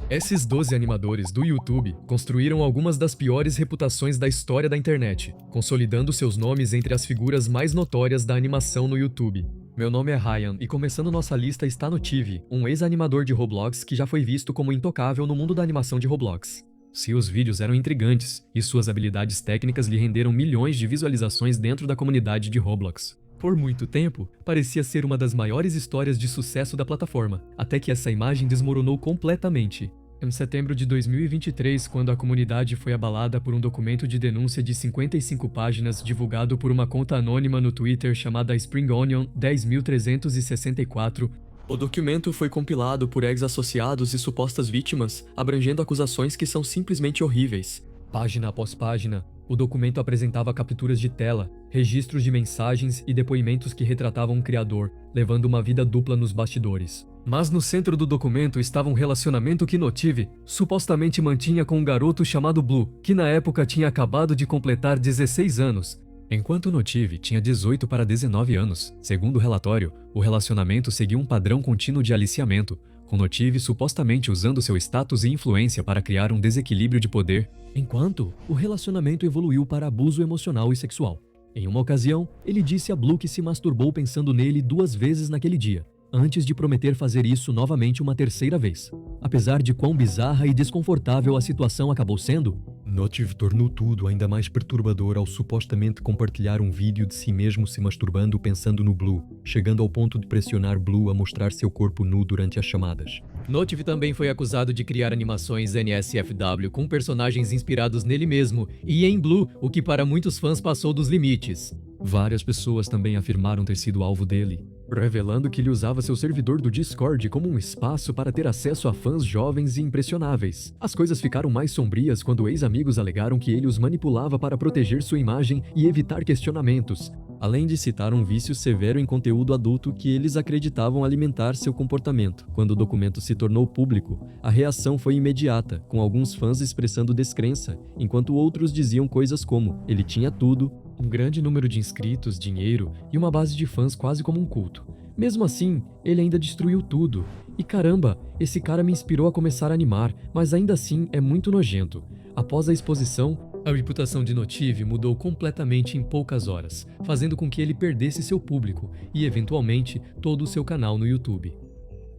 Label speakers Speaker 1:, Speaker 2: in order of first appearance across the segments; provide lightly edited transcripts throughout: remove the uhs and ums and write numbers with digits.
Speaker 1: Esses 12 animadores do YouTube construíram algumas das piores reputações da história da internet, consolidando seus nomes entre as figuras mais notórias da animação no YouTube. Meu nome é Ryan e começando nossa lista está Notiv, um ex-animador de Roblox que já foi visto como intocável no mundo da animação de Roblox. Seus vídeos eram intrigantes e suas habilidades técnicas lhe renderam milhões de visualizações dentro da comunidade de Roblox. Por muito tempo, parecia ser uma das maiores histórias de sucesso da plataforma, até que essa imagem desmoronou completamente. Em setembro de 2023, quando a comunidade foi abalada por um documento de denúncia de 55 páginas divulgado por uma conta anônima no Twitter chamada Spring Onion 10.364, o documento foi compilado por ex-associados e supostas vítimas, abrangendo acusações que são simplesmente horríveis. Página após página, o documento apresentava capturas de tela, registros de mensagens e depoimentos que retratavam o criador, levando uma vida dupla nos bastidores. Mas no centro do documento estava um relacionamento que Notiv supostamente mantinha com um garoto chamado Blue, que na época tinha acabado de completar 16 anos, enquanto Notiv tinha 18 para 19 anos. Segundo o relatório, o relacionamento seguia um padrão contínuo de aliciamento, com Notiv supostamente usando seu status e influência para criar um desequilíbrio de poder, enquanto o relacionamento evoluiu para abuso emocional e sexual. Em uma ocasião, ele disse a Blue que se masturbou pensando nele 2 vezes naquele dia, antes de prometer fazer isso novamente uma 3ª vez. Apesar de quão bizarra e desconfortável a situação acabou sendo, Notiv tornou tudo ainda mais perturbador ao supostamente compartilhar um vídeo de si mesmo se masturbando pensando no Blue, chegando ao ponto de pressionar Blue a mostrar seu corpo nu durante as chamadas. Notiv também foi acusado de criar animações NSFW com personagens inspirados nele mesmo e em Blue, o que para muitos fãs passou dos limites. Várias pessoas também afirmaram ter sido alvo dele, revelando que ele usava seu servidor do Discord como um espaço para ter acesso a fãs jovens e impressionáveis. As coisas ficaram mais sombrias quando ex-amigos alegaram que ele os manipulava para proteger sua imagem e evitar questionamentos, além de citar um vício severo em conteúdo adulto que eles acreditavam alimentar seu comportamento. Quando o documento se tornou público, a reação foi imediata, com alguns fãs expressando descrença, enquanto outros diziam coisas como: ele tinha tudo, um grande número de inscritos, dinheiro e uma base de fãs quase como um culto. Mesmo assim, ele ainda destruiu tudo. E caramba, esse cara me inspirou a começar a animar, mas ainda assim é muito nojento. Após a exposição, a reputação de Notiv mudou completamente em poucas horas, fazendo com que ele perdesse seu público e, eventualmente, todo o seu canal no YouTube.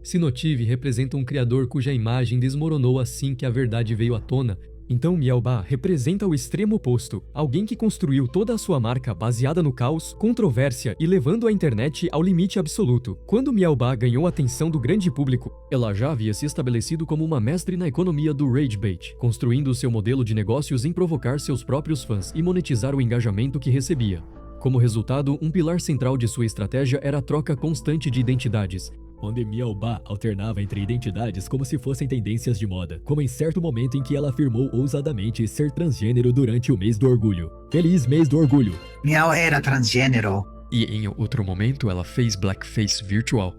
Speaker 1: Se Notiv representa um criador cuja imagem desmoronou assim que a verdade veio à tona, então Miaoba representa o extremo oposto, alguém que construiu toda a sua marca baseada no caos, controvérsia e levando a internet ao limite absoluto. Quando Miaoba ganhou a atenção do grande público, ela já havia se estabelecido como uma mestre na economia do ragebait, construindo seu modelo de negócios em provocar seus próprios fãs e monetizar o engajamento que recebia. Como resultado, um pilar central de sua estratégia era a troca constante de identidades, onde Miaoba alternava entre identidades como se fossem tendências de moda, como em certo momento em que ela afirmou ousadamente ser transgênero durante o mês do orgulho. Feliz mês do orgulho!
Speaker 2: Miau era transgênero.
Speaker 1: E em outro momento ela fez blackface virtual.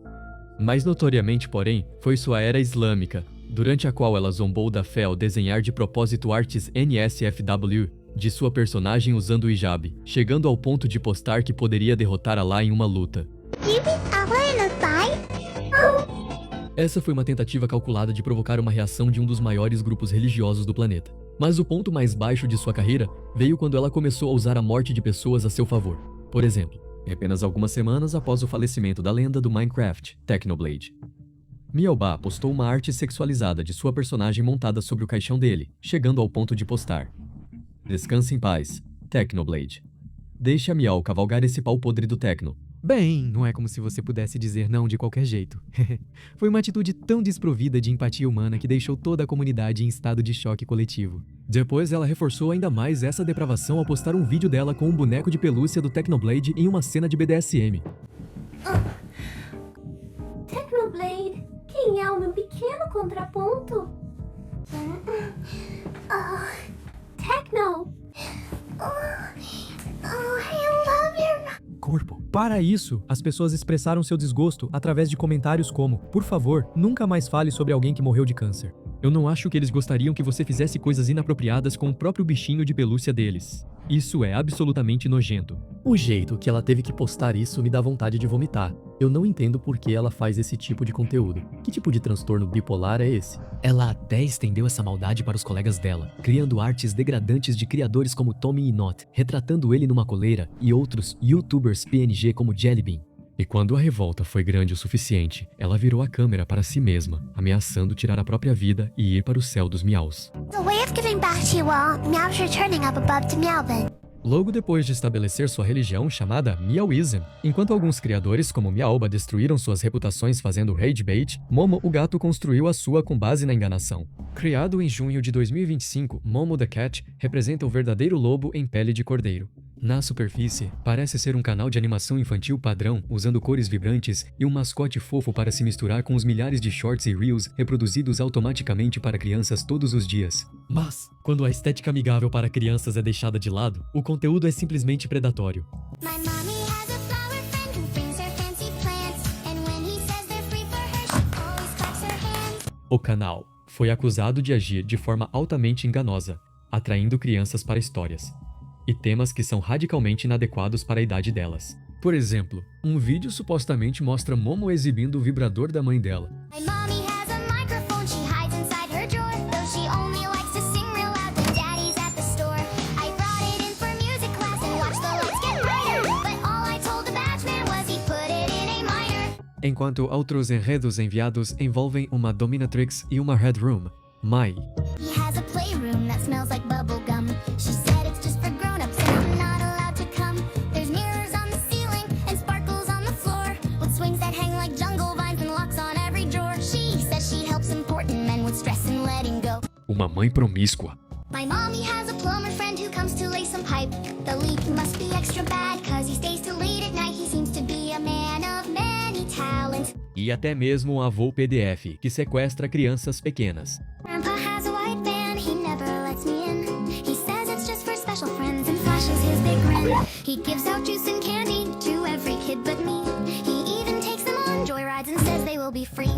Speaker 1: Mais notoriamente, porém, foi sua era islâmica, durante a qual ela zombou da fé ao desenhar de propósito artes NSFW de sua personagem usando o hijab, chegando ao ponto de postar que poderia derrotar Allah em uma luta. Essa foi uma tentativa calculada de provocar uma reação de um dos maiores grupos religiosos do planeta. Mas o ponto mais baixo de sua carreira veio quando ela começou a usar a morte de pessoas a seu favor. Por exemplo, em apenas algumas semanas após o falecimento da lenda do Minecraft, Technoblade. Miaoba postou uma arte sexualizada de sua personagem montada sobre o caixão dele, chegando ao ponto de postar: "Descanse em paz, Technoblade. Deixe a Miau cavalgar esse pau podre do Tecno." Bem, não é como se você pudesse dizer não de qualquer jeito. Foi uma atitude tão desprovida de empatia humana que deixou toda a comunidade em estado de choque coletivo. Depois, ela reforçou ainda mais essa depravação ao postar um vídeo dela com um boneco de pelúcia do Technoblade em uma cena de BDSM.
Speaker 3: Technoblade, quem é o meu pequeno contraponto? Techno! I love your...
Speaker 1: Corpo. Para isso, as pessoas expressaram seu desgosto através de comentários como: "Por favor, nunca mais fale sobre alguém que morreu de câncer." Eu não acho que eles gostariam que você fizesse coisas inapropriadas com o próprio bichinho de pelúcia deles. Isso é absolutamente nojento. O jeito que ela teve que postar isso me dá vontade de vomitar. Eu não entendo por que ela faz esse tipo de conteúdo. Que tipo de transtorno bipolar é esse? Ela até estendeu essa maldade para os colegas dela, criando artes degradantes de criadores como Tommy Knott, retratando ele numa coleira, e outros youtubers PNG como Jellybean. E quando a revolta foi grande o suficiente, ela virou a câmera para si mesma, ameaçando tirar a própria vida e ir para o céu dos miaus.
Speaker 3: The way of giving back to you all, Meow's returning up above to Meowben.
Speaker 1: Logo depois de estabelecer sua religião chamada Meowism, enquanto alguns criadores como Meowba destruíram suas reputações fazendo rage bait, Momo o gato construiu a sua com base na enganação. Criado em junho de 2025, Momo the Cat representa o verdadeiro lobo em pele de cordeiro. Na superfície, parece ser um canal de animação infantil padrão, usando cores vibrantes e um mascote fofo para se misturar com os milhares de shorts e reels reproduzidos automaticamente para crianças todos os dias. Mas, quando a estética amigável para crianças é deixada de lado, o conteúdo é simplesmente predatório.
Speaker 3: My mommy has a flower friend who brings her fancy plants, and when he says they're free for her, she always claps her hands.
Speaker 1: O canal foi acusado de agir de forma altamente enganosa, atraindo crianças para histórias e temas que são radicalmente inadequados para a idade delas. Por exemplo, um vídeo supostamente mostra Momo exibindo o vibrador da mãe dela.
Speaker 3: My mommy has a microphone she hides inside her drawer, though she only likes to sing real loud when daddy's at the store. I brought it in for music class and watched the lights get brighter, but all I told the batchman was he put it in A minor.
Speaker 1: Enquanto outros enredos enviados envolvem uma dominatrix e uma headroom, Mai.
Speaker 3: He has a playroom that smells like bubble gum. She said it's just for grown-ups and I'm not allowed to come. There's mirrors on the ceiling and sparkles on the floor, with swings that hang like jungle vines and locks on every drawer. She says she helps important men with stress and letting go.
Speaker 1: Uma mãe promíscua.
Speaker 3: My mommy has a plumber friend who comes to lay some pipe. The leak must be extra bad cause he stays till late at night. He seems to be a man of many talents.
Speaker 1: E até mesmo um avô PDF, que sequestra crianças pequenas.
Speaker 3: Grandpa has a white van, he never lets me in. He says it's just for special friends and flashes his big grin. He gives out juice and candy to every kid but me. He even takes them on joyrides and says they will be free.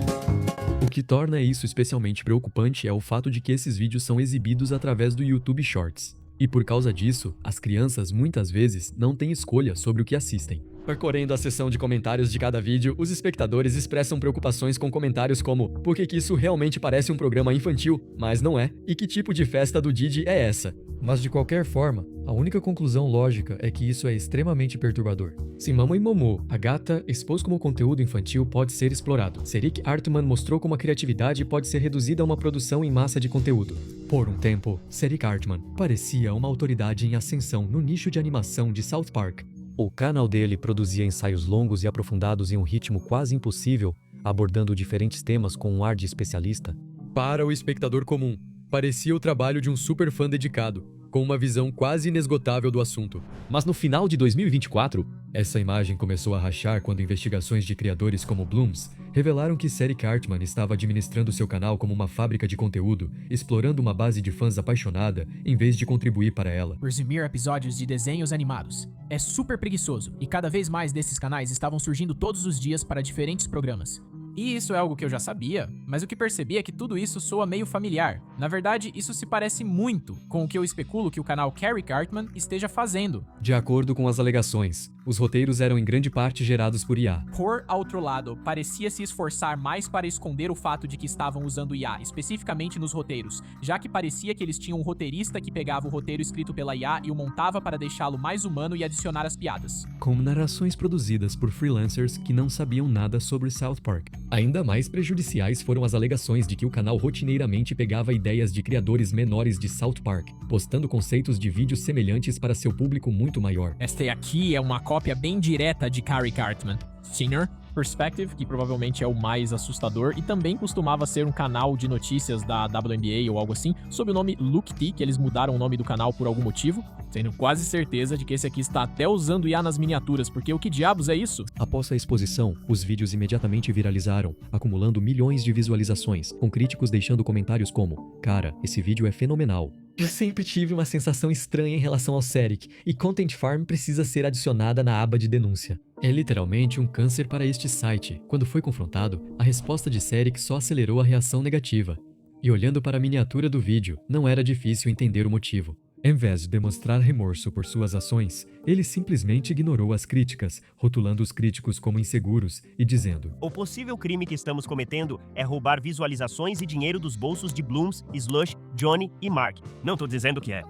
Speaker 1: O que torna isso especialmente preocupante é o fato de que esses vídeos são exibidos através do YouTube Shorts. E por causa disso, as crianças muitas vezes não têm escolha sobre o que assistem. Percorrendo a seção de comentários de cada vídeo, os espectadores expressam preocupações com comentários como por que isso realmente parece um programa infantil, mas não é, e que tipo de festa do Didi é essa? Mas de qualquer forma, a única conclusão lógica é que isso é extremamente perturbador. Se Momo e Momo, a gata, expôs como conteúdo infantil pode ser explorado, Serik Artman mostrou como a criatividade pode ser reduzida a uma produção em massa de conteúdo. Por um tempo, Serik Artman parecia uma autoridade em ascensão no nicho de animação de South Park. O canal dele produzia ensaios longos e aprofundados em um ritmo quase impossível, abordando diferentes temas com um ar de especialista. Para o espectador comum, parecia o trabalho de um super fã dedicado, com uma visão quase inesgotável do assunto. Mas no final de 2024, essa imagem começou a rachar quando investigações de criadores como Blooms revelaram que Serik Artman estava administrando seu canal como uma fábrica de conteúdo, explorando uma base de fãs apaixonada em vez de contribuir para ela.
Speaker 4: Resumir episódios de desenhos animados. É super preguiçoso, e cada vez mais desses canais estavam surgindo todos os dias para diferentes programas. E isso é algo que eu já sabia, mas o que percebi é que tudo isso soa meio familiar. Na verdade, isso se parece muito com o que eu especulo que o canal Carrick Artman esteja fazendo.
Speaker 1: De acordo com as alegações, os roteiros eram em grande parte gerados por IA.
Speaker 4: Por outro lado, parecia se esforçar mais para esconder o fato de que estavam usando IA, especificamente nos roteiros, já que parecia que eles tinham um roteirista que pegava o roteiro escrito pela IA e o montava para deixá-lo mais humano e adicionar as piadas.
Speaker 1: Com narrações produzidas por freelancers que não sabiam nada sobre South Park. Ainda mais prejudiciais foram as alegações de que o canal rotineiramente pegava ideias de criadores menores de South Park, postando conceitos de vídeos semelhantes para seu público muito maior.
Speaker 4: Esta aqui é uma cópia bem direta de Carrick Artman. Senior Perspective, que provavelmente é o mais assustador, e também costumava ser um canal de notícias da WNBA ou algo assim, sob o nome Luke T, que eles mudaram o nome do canal por algum motivo. Tenho quase certeza de que esse aqui está até usando IA nas miniaturas, porque o que diabos é isso?
Speaker 1: Após a exposição, os vídeos imediatamente viralizaram, acumulando milhões de visualizações, com críticos deixando comentários como: "Cara, esse vídeo é fenomenal." Eu sempre tive uma sensação estranha em relação ao Serik, e Content Farm precisa ser adicionada na aba de denúncia. É literalmente um câncer para este site. Quando foi confrontado, a resposta de Serik só acelerou a reação negativa. E olhando para a miniatura do vídeo, não era difícil entender o motivo. Em vez de demonstrar remorso por suas ações, ele simplesmente ignorou as críticas, rotulando os críticos como inseguros e dizendo:
Speaker 5: O possível crime que estamos cometendo é roubar visualizações e dinheiro dos bolsos de Blooms, Slush, Johnny e Mark. Não tô dizendo que é.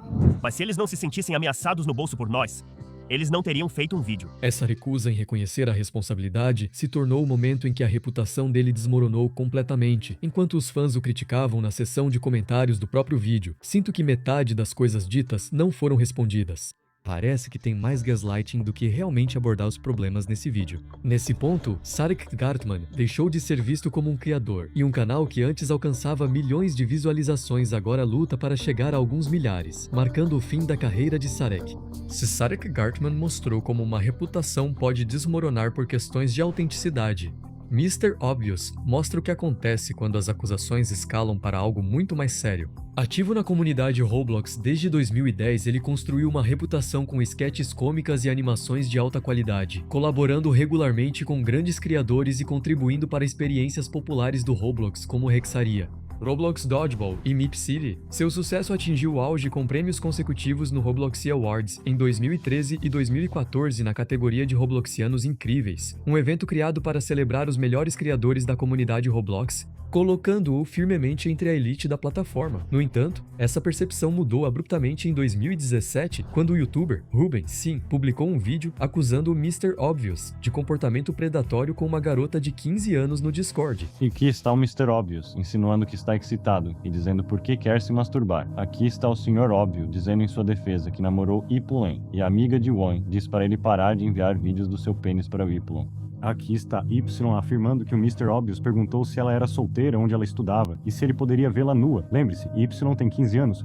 Speaker 5: Mas se eles não se sentissem ameaçados no bolso por nós, eles não teriam feito um vídeo.
Speaker 1: Essa recusa em reconhecer a responsabilidade se tornou o momento em que a reputação dele desmoronou completamente. Enquanto os fãs o criticavam na seção de comentários do próprio vídeo, sinto que metade das coisas ditas não foram respondidas. Parece que tem mais gaslighting do que realmente abordar os problemas nesse vídeo. Nesse ponto, Sarek Gartman deixou de ser visto como um criador, e um canal que antes alcançava milhões de visualizações agora luta para chegar a alguns milhares, marcando o fim da carreira de Sarek. Se Sarek Gartman mostrou como uma reputação pode desmoronar por questões de autenticidade, Mr. Obvious mostra o que acontece quando as acusações escalam para algo muito mais sério. Ativo na comunidade Roblox desde 2010, ele construiu uma reputação com sketches cômicas e animações de alta qualidade, colaborando regularmente com grandes criadores e contribuindo para experiências populares do Roblox como Hexaria, Roblox Dodgeball e Mip City. Seu sucesso atingiu o auge com prêmios consecutivos no Robloxia Awards em 2013 e 2014 na categoria de Robloxianos Incríveis, um evento criado para celebrar os melhores criadores da comunidade Roblox, colocando-o firmemente entre a elite da plataforma. No entanto, essa percepção mudou abruptamente em 2017, quando o youtuber Ruben Sim publicou um vídeo acusando o Mr. Obvious de comportamento predatório com uma garota de 15 anos no Discord.
Speaker 6: E aqui está o Mr. Obvious, insinuando que está excitado e dizendo por que quer se masturbar. Aqui está o Sr. Óbvio, dizendo em sua defesa que namorou Yplen, e a amiga de Won diz para ele parar de enviar vídeos do seu pênis para o Yplen. Aqui está Y afirmando que o Mr. Obvious perguntou se ela era solteira onde ela estudava e se ele poderia vê-la nua. Lembre-se, Y tem 15 anos.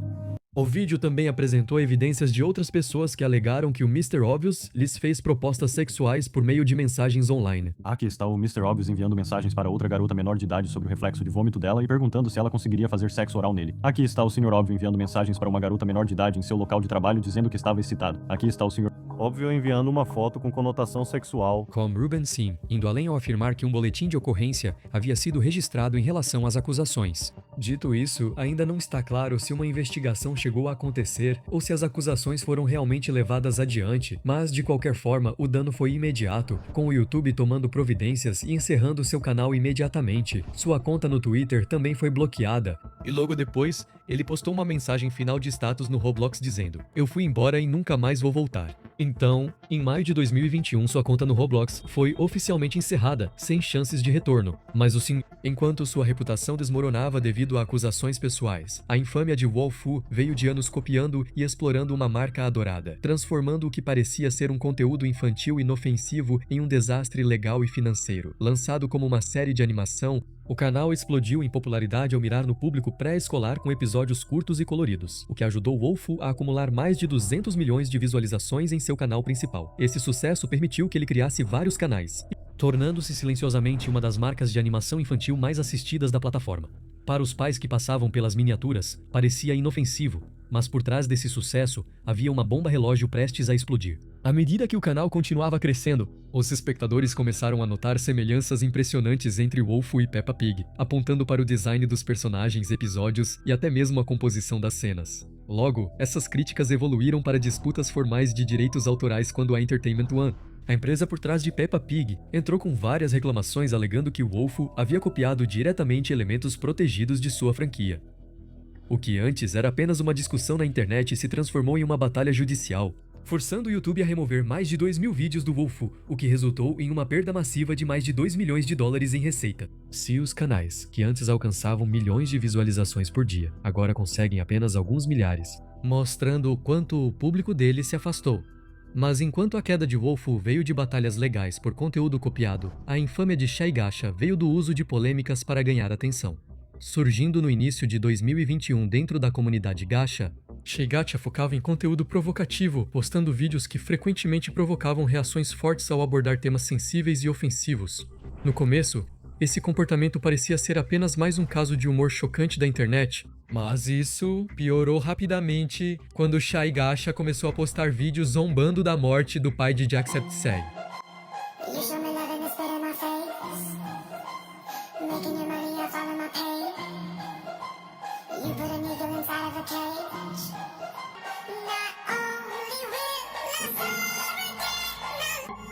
Speaker 1: O vídeo também apresentou evidências de outras pessoas que alegaram que o Mr. Obvious lhes fez propostas sexuais por meio de mensagens online.
Speaker 6: Aqui está o Mr. Obvious enviando mensagens para outra garota menor de idade sobre o reflexo de vômito dela e perguntando se ela conseguiria fazer sexo oral nele. Aqui está o Sr. Óbvio enviando mensagens para uma garota menor de idade em seu local de trabalho dizendo que estava excitado. Aqui está o Sr. Óbvio enviando uma foto com conotação sexual.
Speaker 1: Com Ruben Sim, indo além ao afirmar que um boletim de ocorrência havia sido registrado em relação às acusações. Dito isso, ainda não está claro se uma investigação chegou a acontecer ou se as acusações foram realmente levadas adiante, mas de qualquer forma o dano foi imediato, com o YouTube tomando providências e encerrando seu canal imediatamente. Sua conta no Twitter também foi bloqueada, e logo depois, ele postou uma mensagem final de status no Roblox dizendo: "Eu fui embora e nunca mais vou voltar". Então, em maio de 2021, sua conta no Roblox foi oficialmente encerrada, sem chances de retorno. Mas enquanto sua reputação desmoronava devido a acusações pessoais, a infâmia de Wolfu veio de anos copiando e explorando uma marca adorada, transformando o que parecia ser um conteúdo infantil inofensivo em um desastre legal e financeiro. Lançado como uma série de animação, o canal explodiu em popularidade ao mirar no público pré-escolar com episódios curtos e coloridos, o que ajudou Wolfu a acumular mais de 200 milhões de visualizações em seu canal principal. Esse sucesso permitiu que ele criasse vários canais, tornando-se silenciosamente uma das marcas de animação infantil mais assistidas da plataforma. Para os pais que passavam pelas miniaturas, parecia inofensivo, mas por trás desse sucesso havia uma bomba relógio prestes a explodir. À medida que o canal continuava crescendo, os espectadores começaram a notar semelhanças impressionantes entre Wolfu e Peppa Pig, apontando para o design dos personagens, episódios e até mesmo a composição das cenas. Logo, essas críticas evoluíram para disputas formais de direitos autorais quando a Entertainment One, a empresa por trás de Peppa Pig, entrou com várias reclamações alegando que Wolfu havia copiado diretamente elementos protegidos de sua franquia. O que antes era apenas uma discussão na internet se transformou em uma batalha judicial, forçando o YouTube a remover mais de 2.000 vídeos do Wolfu, o que resultou em uma perda massiva de mais de 2 milhões de dólares em receita. Se os canais, que antes alcançavam milhões de visualizações por dia, agora conseguem apenas alguns milhares, mostrando o quanto o público dele se afastou. Mas enquanto a queda de Wolfu veio de batalhas legais por conteúdo copiado, a infâmia de Shaigasha veio do uso de polêmicas para ganhar atenção. Surgindo no início de 2021 dentro da comunidade Gacha, Shaigasha focava em conteúdo provocativo, postando vídeos que frequentemente provocavam reações fortes ao abordar temas sensíveis e ofensivos. No começo, esse comportamento parecia ser apenas mais um caso de humor chocante da internet, mas isso piorou rapidamente quando Shaigasha começou a postar vídeos zombando da morte do pai de Jacksepticeye.
Speaker 3: You show me love and it's spit in my face. Making your money, I follow my pain. You put an eagle inside of a cage. Not only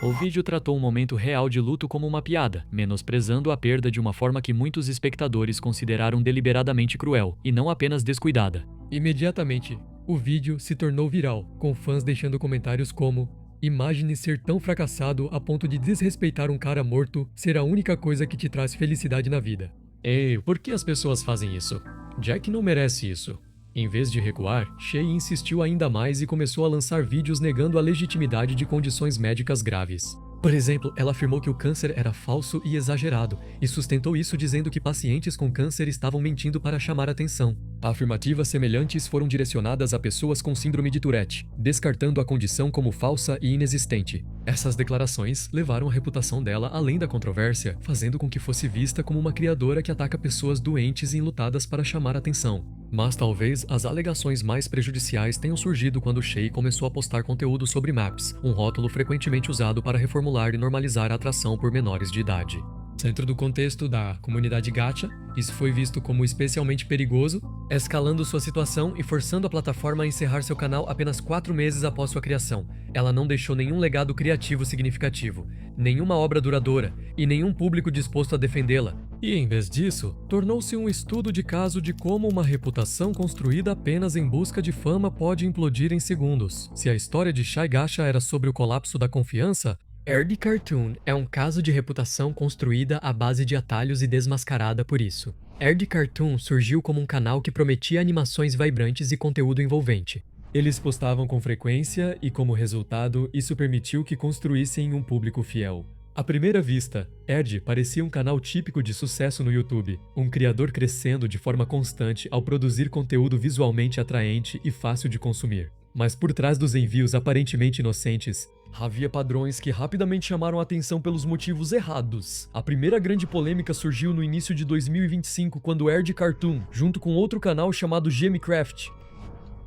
Speaker 3: with
Speaker 1: O vídeo tratou um momento real de luto como uma piada, menosprezando a perda de uma forma que muitos espectadores consideraram deliberadamente cruel, e não apenas descuidada. Imediatamente, o vídeo se tornou viral, com fãs deixando comentários como: "Imagine ser tão fracassado a ponto de desrespeitar um cara morto ser a única coisa que te traz felicidade na vida." Ei, por que as pessoas fazem isso? Jack não merece isso. Em vez de recuar, Shay insistiu ainda mais e começou a lançar vídeos negando a legitimidade de condições médicas graves. Por exemplo, ela afirmou que o câncer era falso e exagerado, e sustentou isso dizendo que pacientes com câncer estavam mentindo para chamar atenção. Afirmativas semelhantes foram direcionadas a pessoas com síndrome de Tourette, descartando a condição como falsa e inexistente. Essas declarações levaram a reputação dela além da controvérsia, fazendo com que fosse vista como uma criadora que ataca pessoas doentes e enlutadas para chamar atenção. Mas talvez as alegações mais prejudiciais tenham surgido quando Shay começou a postar conteúdo sobre MAPS, um rótulo frequentemente usado para reformular e normalizar a atração por menores de idade. Dentro do contexto da comunidade gacha, isso foi visto como especialmente perigoso, escalando sua situação e forçando a plataforma a encerrar seu canal apenas 4 meses após sua criação. Ela não deixou nenhum legado criativo significativo, nenhuma obra duradoura e nenhum público disposto a defendê-la. E, em vez disso, tornou-se um estudo de caso de como uma reputação construída apenas em busca de fama pode implodir em segundos. Se a história de Shy Gacha era sobre o colapso da confiança, Erd Cartoon é um caso de reputação construída à base de atalhos e desmascarada por isso. Erd Cartoon surgiu como um canal que prometia animações vibrantes e conteúdo envolvente. Eles postavam com frequência e, como resultado, isso permitiu que construíssem um público fiel. À primeira vista, Erd parecia um canal típico de sucesso no YouTube, um criador crescendo de forma constante ao produzir conteúdo visualmente atraente e fácil de consumir. Mas por trás dos envios aparentemente inocentes, havia padrões que rapidamente chamaram a atenção pelos motivos errados. A primeira grande polêmica surgiu no início de 2025, quando Erd Cartoon, junto com outro canal chamado Gemcraft,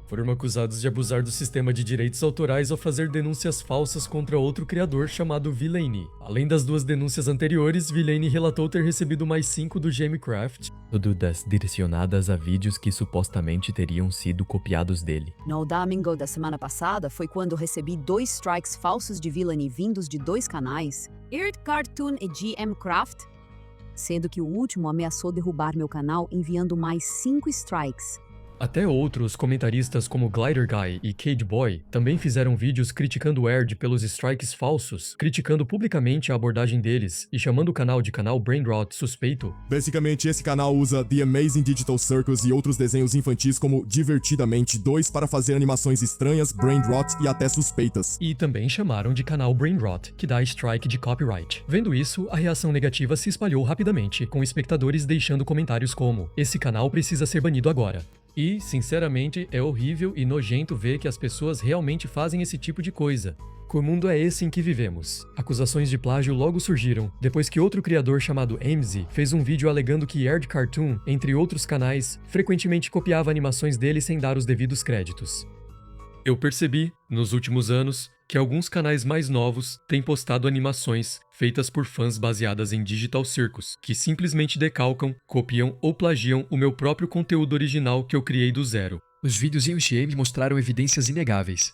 Speaker 1: foram acusados de abusar do sistema de direitos autorais ao fazer denúncias falsas contra outro criador chamado Villainy. Além das 2 denúncias anteriores, Villainy relatou ter recebido mais 5 do Gemcraft, todas direcionadas a vídeos que supostamente teriam sido copiados dele.
Speaker 7: No domingo da semana passada foi quando recebi 2 strikes falsos de Villainy vindos de 2 canais, Erd Cartoon e Gemcraft, sendo que o último ameaçou derrubar meu canal enviando mais 5 strikes.
Speaker 1: Até outros comentaristas como Glider Guy e Cage Boy também fizeram vídeos criticando o Erd pelos strikes falsos, criticando publicamente a abordagem deles e chamando o canal de canal Brainrot suspeito.
Speaker 8: Basicamente, esse canal usa The Amazing Digital Circus e outros desenhos infantis como Divertidamente 2 para fazer animações estranhas, Brainrot e até suspeitas.
Speaker 1: E também chamaram de canal Brainrot, que dá strike de copyright. Vendo isso, a reação negativa se espalhou rapidamente, com espectadores deixando comentários como: "Esse canal precisa ser banido agora." E, sinceramente, é horrível e nojento ver que as pessoas realmente fazem esse tipo de coisa. Que mundo é esse em que vivemos? Acusações de plágio logo surgiram, depois que outro criador chamado Emzy fez um vídeo alegando que Erd Cartoon, entre outros canais, frequentemente copiava animações dele sem dar os devidos créditos. Eu percebi, nos últimos anos, que alguns canais mais novos têm postado animações feitas por fãs baseadas em Digital Circus, que simplesmente decalcam, copiam ou plagiam o meu próprio conteúdo original que eu criei do zero. Os vídeos em UGM mostraram evidências inegáveis.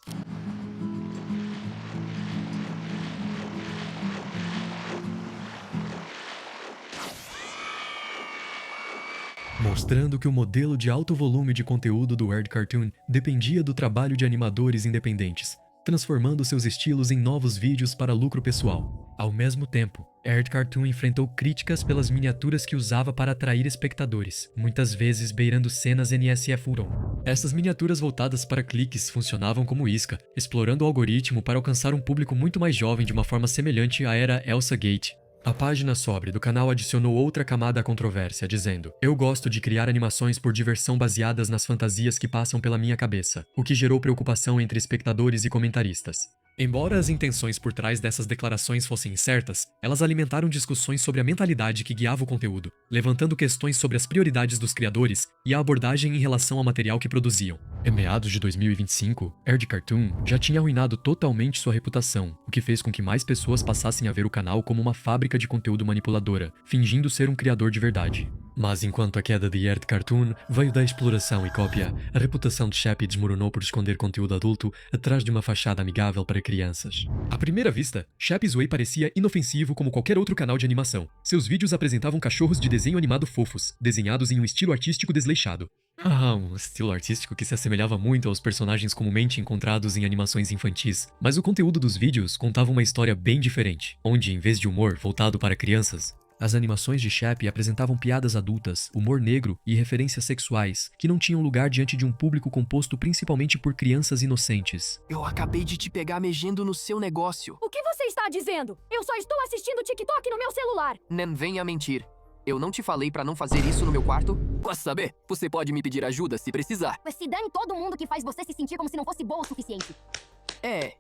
Speaker 1: Mostrando que o modelo de alto volume de conteúdo do Erd Cartoon dependia do trabalho de animadores independentes, transformando seus estilos em novos vídeos para lucro pessoal. Ao mesmo tempo, Erd Cartoon enfrentou críticas pelas miniaturas que usava para atrair espectadores, muitas vezes beirando cenas NSFW. Essas miniaturas voltadas para cliques funcionavam como isca, explorando o algoritmo para alcançar um público muito mais jovem de uma forma semelhante à era Elsa Gate. A página sobre do canal adicionou outra camada à controvérsia, dizendo: "Eu gosto de criar animações por diversão baseadas nas fantasias que passam pela minha cabeça", o que gerou preocupação entre espectadores e comentaristas. Embora as intenções por trás dessas declarações fossem incertas, elas alimentaram discussões sobre a mentalidade que guiava o conteúdo, levantando questões sobre as prioridades dos criadores e a abordagem em relação ao material que produziam. Em meados de 2025, Erd Cartoon já tinha arruinado totalmente sua reputação, o que fez com que mais pessoas passassem a ver o canal como uma fábrica de conteúdo manipuladora, fingindo ser um criador de verdade. Mas enquanto a queda de Ert Cartoon veio da exploração e cópia, a reputação de Chappie desmoronou por esconder conteúdo adulto atrás de uma fachada amigável para crianças. À primeira vista, Chappie's Way parecia inofensivo como qualquer outro canal de animação. Seus vídeos apresentavam cachorros de desenho animado fofos, desenhados em um estilo artístico desleixado. Um estilo artístico que se assemelhava muito aos personagens comumente encontrados em animações infantis. Mas o conteúdo dos vídeos contava uma história bem diferente, onde, em vez de humor voltado para crianças, as animações de Chappie apresentavam piadas adultas, humor negro e referências sexuais, que não tinham lugar diante de um público composto principalmente por crianças inocentes.
Speaker 9: Eu acabei de te pegar mexendo no seu negócio.
Speaker 10: O que você está dizendo? Eu só estou assistindo TikTok no meu celular.
Speaker 9: Nem venha mentir. Eu não te falei pra não fazer isso no meu quarto? Posso saber? Você pode me pedir ajuda se precisar.
Speaker 10: Mas se dane todo mundo que faz você se sentir como se não fosse boa o suficiente.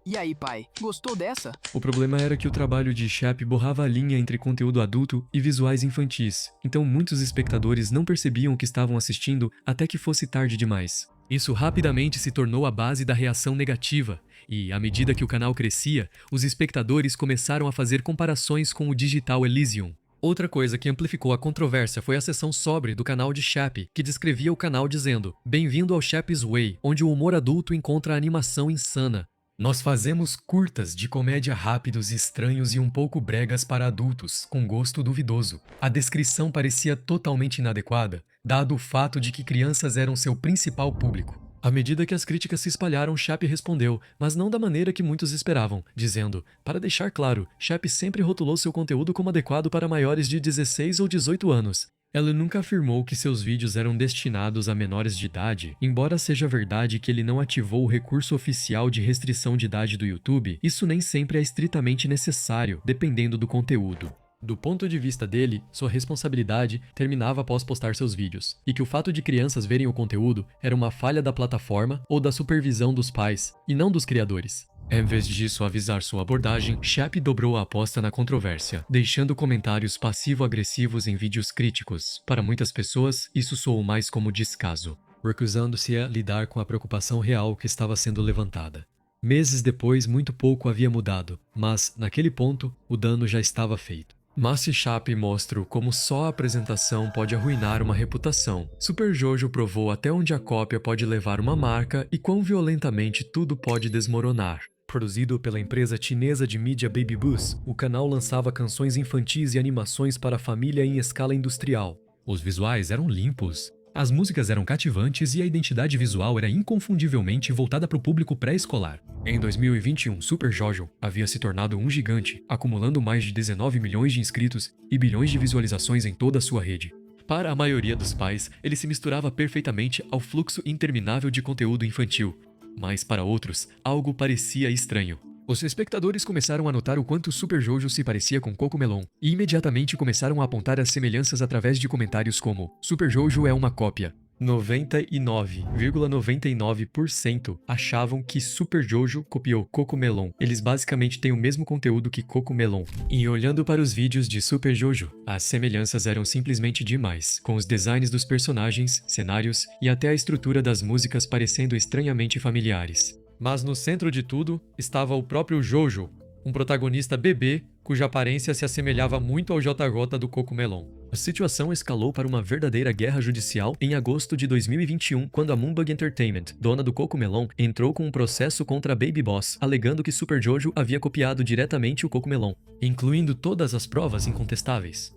Speaker 9: E aí, pai? Gostou dessa?
Speaker 1: O problema era que o trabalho de Chappie borrava a linha entre conteúdo adulto e visuais infantis, então muitos espectadores não percebiam o que estavam assistindo até que fosse tarde demais. Isso rapidamente se tornou a base da reação negativa, e, à medida que o canal crescia, os espectadores começaram a fazer comparações com o Digital Elysium. Outra coisa que amplificou a controvérsia foi a seção sobre do canal de Chappie, que descrevia o canal dizendo: "Bem-vindo ao Chappie's Way, onde o humor adulto encontra a animação insana. Nós fazemos curtas de comédia rápidos, estranhos e um pouco bregas para adultos, com gosto duvidoso." A descrição parecia totalmente inadequada, dado o fato de que crianças eram seu principal público. À medida que as críticas se espalharam, Chappie respondeu, mas não da maneira que muitos esperavam, dizendo: "Para deixar claro, Chappie sempre rotulou seu conteúdo como adequado para maiores de 16 ou 18 anos. Ela nunca afirmou que seus vídeos eram destinados a menores de idade. Embora seja verdade que ele não ativou o recurso oficial de restrição de idade do YouTube, isso nem sempre é estritamente necessário, dependendo do conteúdo." Do ponto de vista dele, sua responsabilidade terminava após postar seus vídeos, e que o fato de crianças verem o conteúdo era uma falha da plataforma ou da supervisão dos pais, e não dos criadores. Em vez de suavizar sua abordagem, Chappie dobrou a aposta na controvérsia, deixando comentários passivo-agressivos em vídeos críticos. Para muitas pessoas, isso soou mais como descaso, recusando-se a lidar com a preocupação real que estava sendo levantada. Meses depois, muito pouco havia mudado, mas, naquele ponto, o dano já estava feito. Mas se Chappie mostra como só a apresentação pode arruinar uma reputação, Super Jojo provou até onde a cópia pode levar uma marca e quão violentamente tudo pode desmoronar. Produzido pela empresa chinesa de mídia Baby Bus, o canal lançava canções infantis e animações para a família em escala industrial. Os visuais eram limpos, as músicas eram cativantes e a identidade visual era inconfundivelmente voltada para o público pré-escolar. Em 2021, Super Jojo havia se tornado um gigante, acumulando mais de 19 milhões de inscritos e bilhões de visualizações em toda a sua rede. Para a maioria dos pais, ele se misturava perfeitamente ao fluxo interminável de conteúdo infantil. Mas para outros, algo parecia estranho. Os espectadores começaram a notar o quanto Super Jojo se parecia com Cocomelon, e imediatamente começaram a apontar as semelhanças através de comentários como: "Super Jojo é uma cópia." 99,99% achavam que Super Jojo copiou Cocomelon. Eles basicamente têm o mesmo conteúdo que Cocomelon. E olhando para os vídeos de Super Jojo, as semelhanças eram simplesmente demais, com os designs dos personagens, cenários e até a estrutura das músicas parecendo estranhamente familiares. Mas no centro de tudo estava o próprio Jojo, um protagonista bebê cuja aparência se assemelhava muito ao JJ do Cocomelon. A situação escalou para uma verdadeira guerra judicial em agosto de 2021, quando a Moonbug Entertainment, dona do Cocomelon, entrou com um processo contra a Baby Boss, alegando que Super Jojo havia copiado diretamente o Cocomelon, incluindo todas as provas incontestáveis.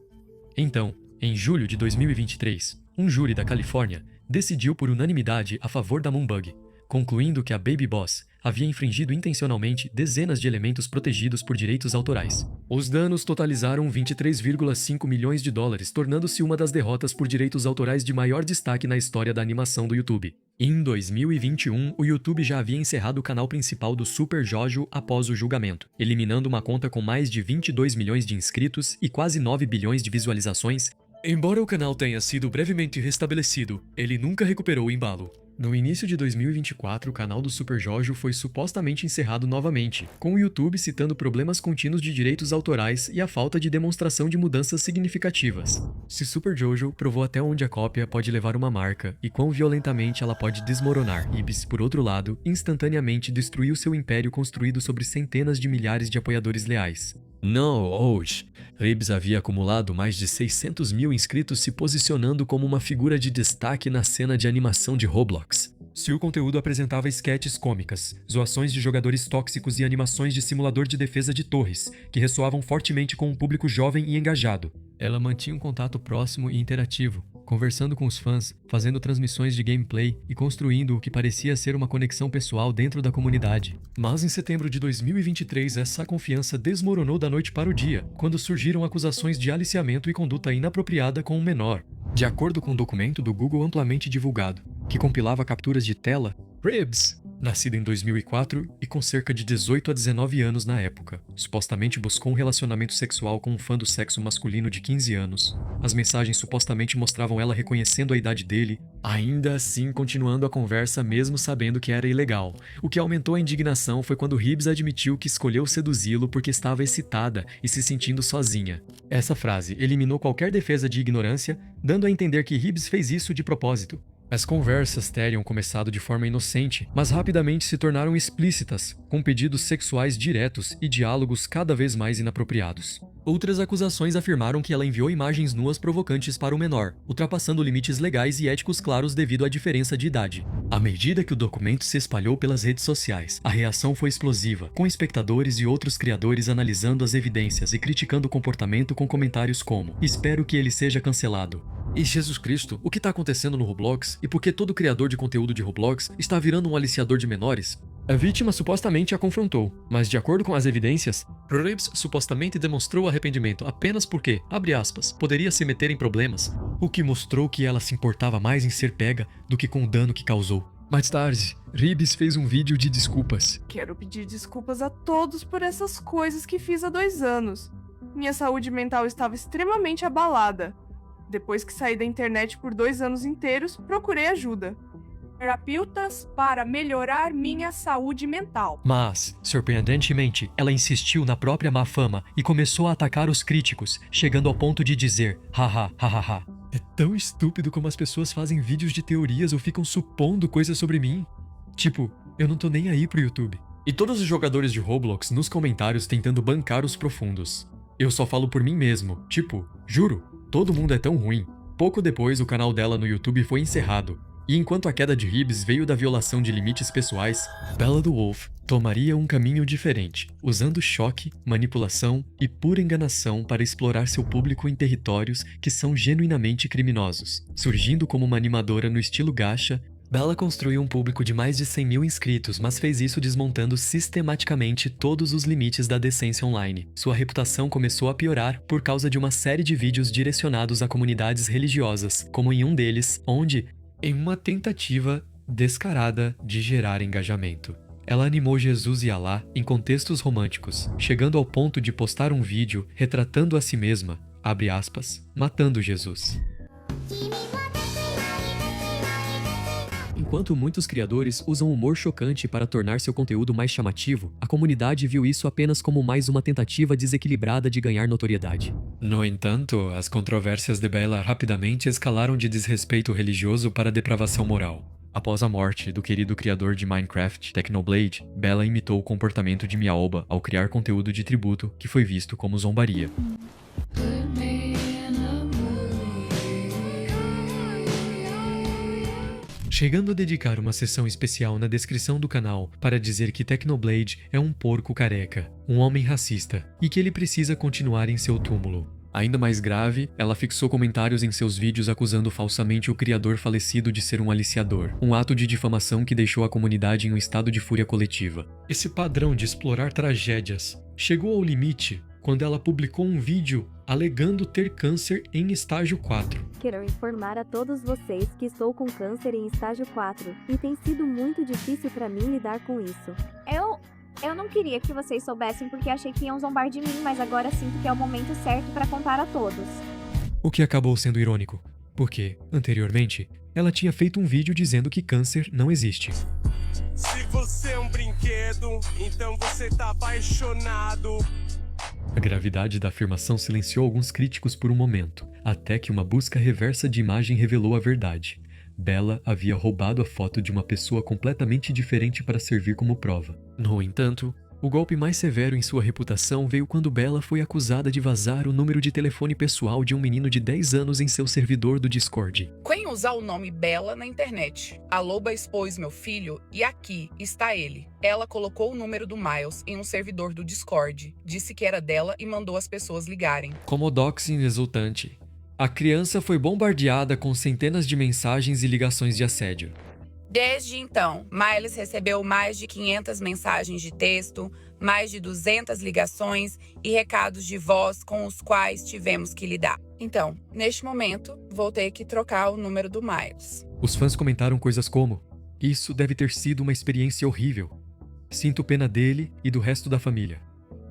Speaker 1: Então, em julho de 2023, um júri da Califórnia decidiu por unanimidade a favor da Moonbug, concluindo que a Baby Boss havia infringido intencionalmente dezenas de elementos protegidos por direitos autorais. Os danos totalizaram 23,5 milhões de dólares, tornando-se uma das derrotas por direitos autorais de maior destaque na história da animação do YouTube. Em 2021, o YouTube já havia encerrado o canal principal do Super Jojo após o julgamento, eliminando uma conta com mais de 22 milhões de inscritos e quase 9 bilhões de visualizações. Embora o canal tenha sido brevemente restabelecido, ele nunca recuperou o embalo. No início de 2024, o canal do Super Jojo foi supostamente encerrado novamente, com o YouTube citando problemas contínuos de direitos autorais e a falta de demonstração de mudanças significativas. Se Super Jojo provou até onde a cópia pode levar uma marca e quão violentamente ela pode desmoronar, Ibis, por outro lado, instantaneamente destruiu seu império construído sobre centenas de milhares de apoiadores leais. Não, hoje. Ribs havia acumulado mais de 600 mil inscritos, se posicionando como uma figura de destaque na cena de animação de Roblox. Seu conteúdo apresentava esquetes cômicas, zoações de jogadores tóxicos e animações de simulador de defesa de torres, que ressoavam fortemente com um público jovem e engajado. Ela mantinha um contato próximo e interativo, conversando com os fãs, fazendo transmissões de gameplay e construindo o que parecia ser uma conexão pessoal dentro da comunidade. Mas em setembro de 2023, essa confiança desmoronou da noite para o dia, quando surgiram acusações de aliciamento e conduta inapropriada com um menor. De acordo com um documento do Google amplamente divulgado, que compilava capturas de tela, Ribs, nascida em 2004 e com cerca de 18 a 19 anos na época, supostamente buscou um relacionamento sexual com um fã do sexo masculino de 15 anos. As mensagens supostamente mostravam ela reconhecendo a idade dele, ainda assim continuando a conversa mesmo sabendo que era ilegal. O que aumentou a indignação foi quando Ribs admitiu que escolheu seduzi-lo porque estava excitada e se sentindo sozinha. Essa frase eliminou qualquer defesa de ignorância, dando a entender que Ribs fez isso de propósito. As conversas teriam começado de forma inocente, mas rapidamente se tornaram explícitas, com pedidos sexuais diretos e diálogos cada vez mais inapropriados. Outras acusações afirmaram que ela enviou imagens nuas provocantes para o menor, ultrapassando limites legais e éticos claros devido à diferença de idade. À medida que o documento se espalhou pelas redes sociais, a reação foi explosiva, com espectadores e outros criadores analisando as evidências e criticando o comportamento com comentários como: "Espero que ele seja cancelado." E Jesus Cristo, o que está acontecendo no Roblox? E por que todo criador de conteúdo de Roblox está virando um aliciador de menores? A vítima supostamente a confrontou, mas de acordo com as evidências, Ribs supostamente demonstrou arrependimento apenas porque, abre aspas, poderia se meter em problemas, o que mostrou que ela se importava mais em ser pega do que com o dano que causou. Mais tarde, Ribs fez um vídeo de desculpas.
Speaker 11: Quero pedir desculpas a todos por essas coisas que fiz há 2 anos. Minha saúde mental estava extremamente abalada. Depois que saí da internet por 2 anos inteiros, procurei ajuda. Terapeutas para melhorar minha saúde mental.
Speaker 1: Mas, surpreendentemente, ela insistiu na própria má fama e começou a atacar os críticos, chegando ao ponto de dizer: haha, hahaha. É tão estúpido como as pessoas fazem vídeos de teorias ou ficam supondo coisas sobre mim. Tipo, eu não tô nem aí pro YouTube. E todos os jogadores de Roblox nos comentários tentando bancar os profundos. Eu só falo por mim mesmo, tipo, juro, todo mundo é tão ruim. Pouco depois, o canal dela no YouTube foi encerrado. E enquanto a queda de Ribs veio da violação de limites pessoais, Bella the Wolf tomaria um caminho diferente, usando choque, manipulação e pura enganação para explorar seu público em territórios que são genuinamente criminosos. Surgindo como uma animadora no estilo gacha, Bella construiu um público de mais de 100 mil inscritos, mas fez isso desmontando sistematicamente todos os limites da decência online. Sua reputação começou a piorar por causa de uma série de vídeos direcionados a comunidades religiosas, como em um deles, onde, em uma tentativa descarada de gerar engajamento, ela animou Jesus e Alá em contextos românticos, chegando ao ponto de postar um vídeo retratando a si mesma, abre aspas, matando Jesus. Enquanto muitos criadores usam humor chocante para tornar seu conteúdo mais chamativo, a comunidade viu isso apenas como mais uma tentativa desequilibrada de ganhar notoriedade. No entanto, as controvérsias de Bella rapidamente escalaram de desrespeito religioso para depravação moral. Após a morte do querido criador de Minecraft, Technoblade, Bella imitou o comportamento de Miaoba ao criar conteúdo de tributo que foi visto como zombaria. Chegando a dedicar uma sessão especial na descrição do canal para dizer que Technoblade é um porco careca, um homem racista, e que ele precisa continuar em seu túmulo. Ainda mais grave, ela fixou comentários em seus vídeos acusando falsamente o criador falecido de ser um aliciador, um ato de difamação que deixou a comunidade em um estado de fúria coletiva. Esse padrão de explorar tragédias chegou ao limite quando ela publicou um vídeo alegando ter câncer em estágio 4.
Speaker 10: Quero informar a todos vocês que estou com câncer em estágio 4 e tem sido muito difícil para mim lidar com isso.
Speaker 12: Eu não queria que vocês soubessem porque achei que iam zombar de mim, mas agora sinto que é o momento certo para contar a todos.
Speaker 1: O que acabou sendo irônico, porque, anteriormente, ela tinha feito um vídeo dizendo que câncer não existe.
Speaker 13: Se você é um brinquedo, então você tá apaixonado.
Speaker 1: A gravidade da afirmação silenciou alguns críticos por um momento, até que uma busca reversa de imagem revelou a verdade. Bella havia roubado a foto de uma pessoa completamente diferente para servir como prova. No entanto, O golpe mais severo em sua reputação veio quando Bella foi acusada de vazar o número de telefone pessoal de um menino de 10 anos em seu servidor do Discord.
Speaker 14: Quem usar o nome Bella na internet? A loba expôs meu filho e aqui está ele. Ela colocou o número do Miles em um servidor do Discord, disse que era dela e mandou as pessoas ligarem.
Speaker 1: Como doxing resultante, a criança foi bombardeada com centenas de mensagens e ligações de assédio.
Speaker 14: Desde então, Miles recebeu mais de 500 mensagens de texto, mais de 200 ligações e recados de voz com os quais tivemos que lidar. Então, neste momento, vou ter que trocar o número do Miles.
Speaker 1: Os fãs comentaram coisas como: "Isso deve ter sido uma experiência horrível. Sinto pena dele e do resto da família.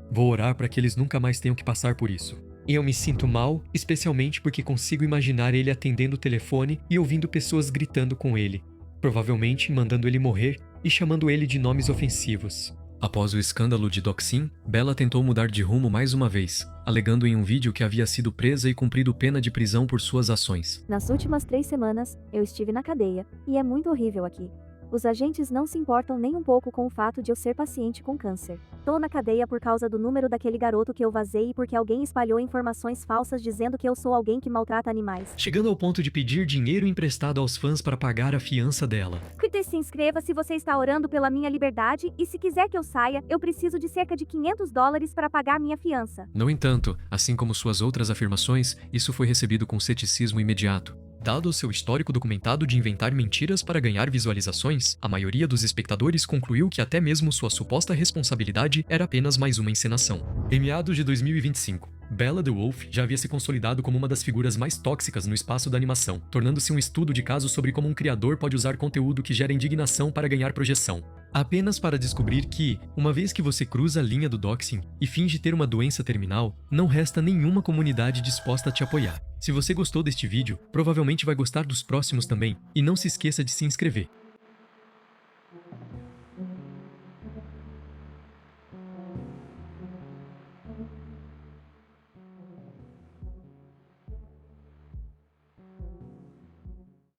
Speaker 1: Vou orar para que eles nunca mais tenham que passar por isso. E eu me sinto mal, especialmente porque consigo imaginar ele atendendo o telefone e ouvindo pessoas gritando com ele, provavelmente mandando ele morrer e chamando ele de nomes ofensivos." Após o escândalo de doxing, Bella tentou mudar de rumo mais uma vez, alegando em um vídeo que havia sido presa e cumprido pena de prisão por suas ações.
Speaker 10: Nas últimas 3 semanas, eu estive na cadeia, e é muito horrível aqui. Os agentes não se importam nem um pouco com o fato de eu ser paciente com câncer. Tô na cadeia por causa do número daquele garoto que eu vazei e porque alguém espalhou informações falsas dizendo que eu sou alguém que maltrata animais.
Speaker 1: Chegando ao ponto de pedir dinheiro emprestado aos fãs para pagar a fiança dela.
Speaker 10: Curta e se inscreva se você está orando pela minha liberdade e se quiser que eu saia, eu preciso de cerca de $500 para pagar minha fiança.
Speaker 1: No entanto, assim como suas outras afirmações, isso foi recebido com ceticismo imediato. Dado o seu histórico documentado de inventar mentiras para ganhar visualizações, a maioria dos espectadores concluiu que até mesmo sua suposta responsabilidade era apenas mais uma encenação. Em meados de 2025, Bella the Wolf já havia se consolidado como uma das figuras mais tóxicas no espaço da animação, tornando-se um estudo de caso sobre como um criador pode usar conteúdo que gera indignação para ganhar projeção. Apenas para descobrir que, uma vez que você cruza a linha do doxing e finge ter uma doença terminal, não resta nenhuma comunidade disposta a te apoiar. Se você gostou deste vídeo, provavelmente vai gostar dos próximos também, e não se esqueça de se inscrever.